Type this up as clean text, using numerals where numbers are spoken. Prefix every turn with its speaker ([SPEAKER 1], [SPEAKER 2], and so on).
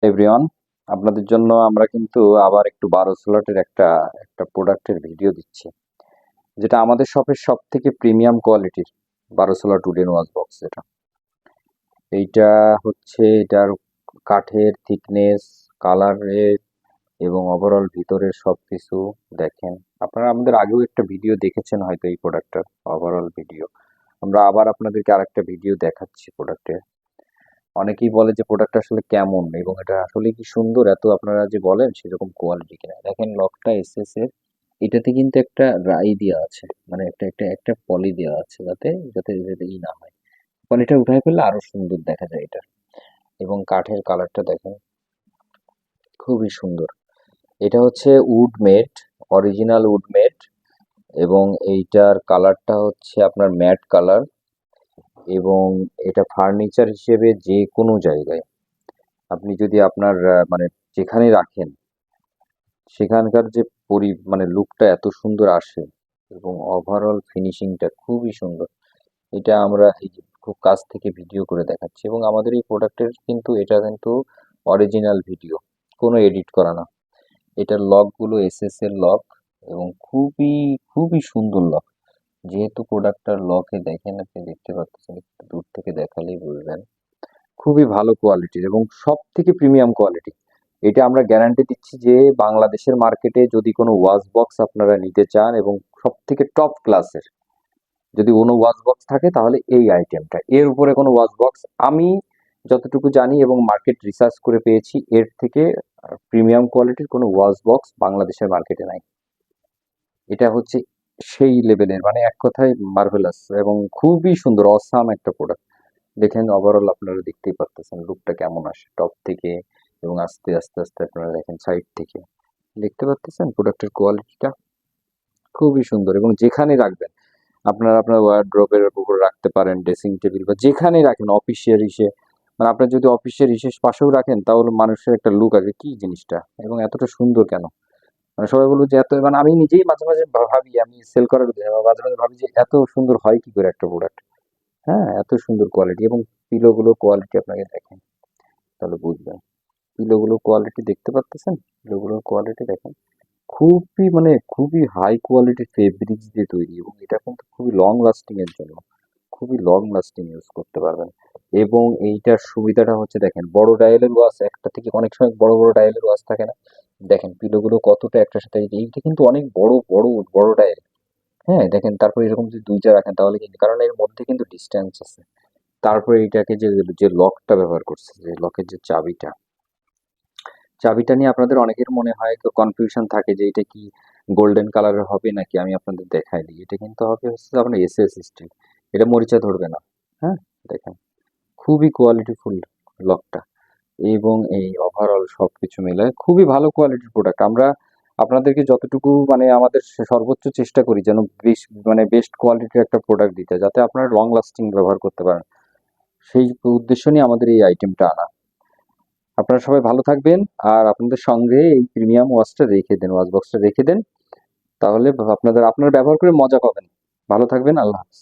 [SPEAKER 1] Everyone, আপনাদের জন্য আমরা কিন্তু আবার একটু 12 স্লটের একটা একটা প্রোডাক্টের ভিডিও দিচ্ছি, যেটা আমাদের শপের সব থেকে প্রিমিয়াম কোয়ালিটির 12 স্লট উডেন ওয়াশ বক্স। এইটা হচ্ছে এটার কাঠের থিকনেস, কালারের এবং ওভারঅল ভিতরের সবকিছু দেখেন। আপনারা আমাদের আগেও একটা ভিডিও দেখেছেন হয়তো এই প্রোডাক্টটার ওভারঅল ভিডিও। আমরা আবার আপনাদেরকে আরেকটা ভিডিও দেখাচ্ছি প্রোডাক্টের। অনেকেই বলে যে প্রোডাক্ট আসলে কেমন এবং এটা আসলে কি সুন্দর, এত আপনারা যে বলেন সেরকম কোয়ালিটি কিনা। দেখেন লকটা এসএস এর, এটাতে কিন্তু একটা রাই দেওয়া আছে, মানে একটা একটা একটা পলি দেওয়া আছে যাতে যাতে যাতে ই না হয়। পলিটা উঠায় ফেললে আরো সুন্দর দেখা যায় এটা। এবং কাঠের কালারটা দেখেন, খুবই সুন্দর। এটা হচ্ছে wood made, original wood made. এবং এইটার কালারটা হচ্ছে আপনার ম্যাট কালার। এবং এটা ফার্নিচার হিসেবে যে কোনো জায়গায় আপনি যদি আপনার মানে যেখানে রাখেন সেখানকার যে মানে লুকটা এত সুন্দর আসে এবং ওভারঅল ফিনিশিংটা খুবই সুন্দর। এটা আমরা এই যে খুব কাছ থেকে ভিডিও করে দেখাচ্ছি এবং আমাদের এই প্রোডাক্টের কিন্তু এটা কিন্তু অরিজিনাল ভিডিও, কোনো এডিট করা না। এটার লকগুলো এসএস এর লক এবং খুবই খুবই সুন্দর লক। যেহেতু প্রোডাক্টটার লকে দেখেন, আপনি দেখতে পাচ্ছেন, একটু দূর থেকে দেখালেই বুঝবেন খুবই ভালো কোয়ালিটির এবং সব থেকে প্রিমিয়াম কোয়ালিটি। এটা আমরা গ্যারান্টি দিচ্ছি যে বাংলাদেশের মার্কেটে যদি কোনো ওয়াশ বক্স আপনারা নিতে চান এবং সব থেকে টপ ক্লাসের যদি কোনো ওয়াশ বক্স থাকে তাহলে এই আইটেমটা, এর উপরে কোনো ওয়াশ বক্স আমি যতটুকু জানি এবং মার্কেট রিসার্চ করে পেয়েছি, এর থেকে প্রিমিয়াম কোয়ালিটির কোনো ওয়াশ বক্স বাংলাদেশের মার্কেটে নাই। এটা হচ্ছে সেই লেভেলের, মানে এক কথায় মার্ভেলাস এবং খুবই সুন্দর অসাম একটা প্রোডাক্ট। দেখেন ওভারঅল আপনারা দেখতেই পারতেছেন লুকটা কেমন আসে টপ থেকে এবং আস্তে আস্তে আস্তে আপনারা দেখেন সাইড থেকে দেখতে পারতেছেন প্রোডাক্টের কোয়ালিটিটা খুবই সুন্দর। এবং যেখানে রাখবেন আপনারা আপনার ওয়ার্ড্রোবের উপর রাখতে পারেন, ড্রেসিং টেবিল বা যেখানেই রাখেন, অফিসের ইসে, মানে আপনার যদি অফিসের ইসের পাশেও রাখেন তাহলে মানুষের একটা লুক আসবে কি জিনিসটা এবং এতটা সুন্দর কেন। মানে সবাই বলবো যে এত, মানে আমি নিজেই মাঝে মাঝে ভাবি, আমি সেল করার মাঝে মাঝে ভাবি যে এত সুন্দর হয় কি করে একটা প্রোডাক্ট। হ্যাঁ, এত সুন্দর কোয়ালিটি এবং পিলোগুলো কোয়ালিটি আপনাকে দেখেন তাহলে বুঝবেন। পিলোগুলো কোয়ালিটি দেখতে পাচ্ছেন, পিলোগুলোর কোয়ালিটি দেখেন খুবই, মানে খুবই হাই কোয়ালিটি ফেব্রিক্স দিয়ে তৈরি এবং এটা কিন্তু খুবই লং লাস্টিং এর জন্য, খুবই লং লাস্টিং ইউজ করতে পারবেন। এবং এইটার সুবিধাটা হচ্ছে দেখেন বড় ডায়ালের ওয়াশ, একটা থেকে অনেক সময় বড় বড় ডায়ালের ওয়াশ থাকে না, দেখেন পিলোগুলো কতটা একটার সাথে, এইটা কিন্তু অনেক বড় বড় বড় ডায়াল। হ্যাঁ দেখেন, তারপরে এরকম যদি দুইটা রাখেন তাহলে কিন্তু, কারণ এর মধ্যে কিন্তু ডিস্টেন্স আছে। তারপরে এইটাকে যে যে লকটা ব্যবহার করছে, যে লকের যে চাবিটা, চাবিটা নিয়ে আপনাদের অনেকের মনে হয় কনফিউশন থাকে যে এটা কি গোল্ডেন কালারের হবে নাকি। আমি আপনাদের দেখাই দিই, এটা কিন্তু হবে হচ্ছে আপনার এসএস স্টিল, এটা মরিচা ধরবে না। হ্যাঁ দেখেন, খুবই কোয়ালিটিফুল লকটা এবং এই ওভারঅল সবকিছু মিলায় খুবই ভালো কোয়ালিটির প্রোডাক্ট। আমরা আপনাদেরকে যতটুকু মানে আমাদের সর্বোচ্চ চেষ্টা করি যেন মানে বেস্ট কোয়ালিটির একটা প্রোডাক্ট দিতে, যাতে আপনারা লং লাস্টিং ব্যবহার করতে পারেন, সেই উদ্দেশ্য নিয়ে আমাদের এই আইটেমটা আনা। আপনারা সবাই ভালো থাকবেন আর আপনাদের সঙ্গে এই প্রিমিয়াম ওয়াচটা রেখে দেন, ওয়াচ বক্সটা রেখে দেন, তাহলে আপনারা ব্যবহার করে মজা পাবেন। ভালো থাকবেন, আল্লাহ হাফেজ।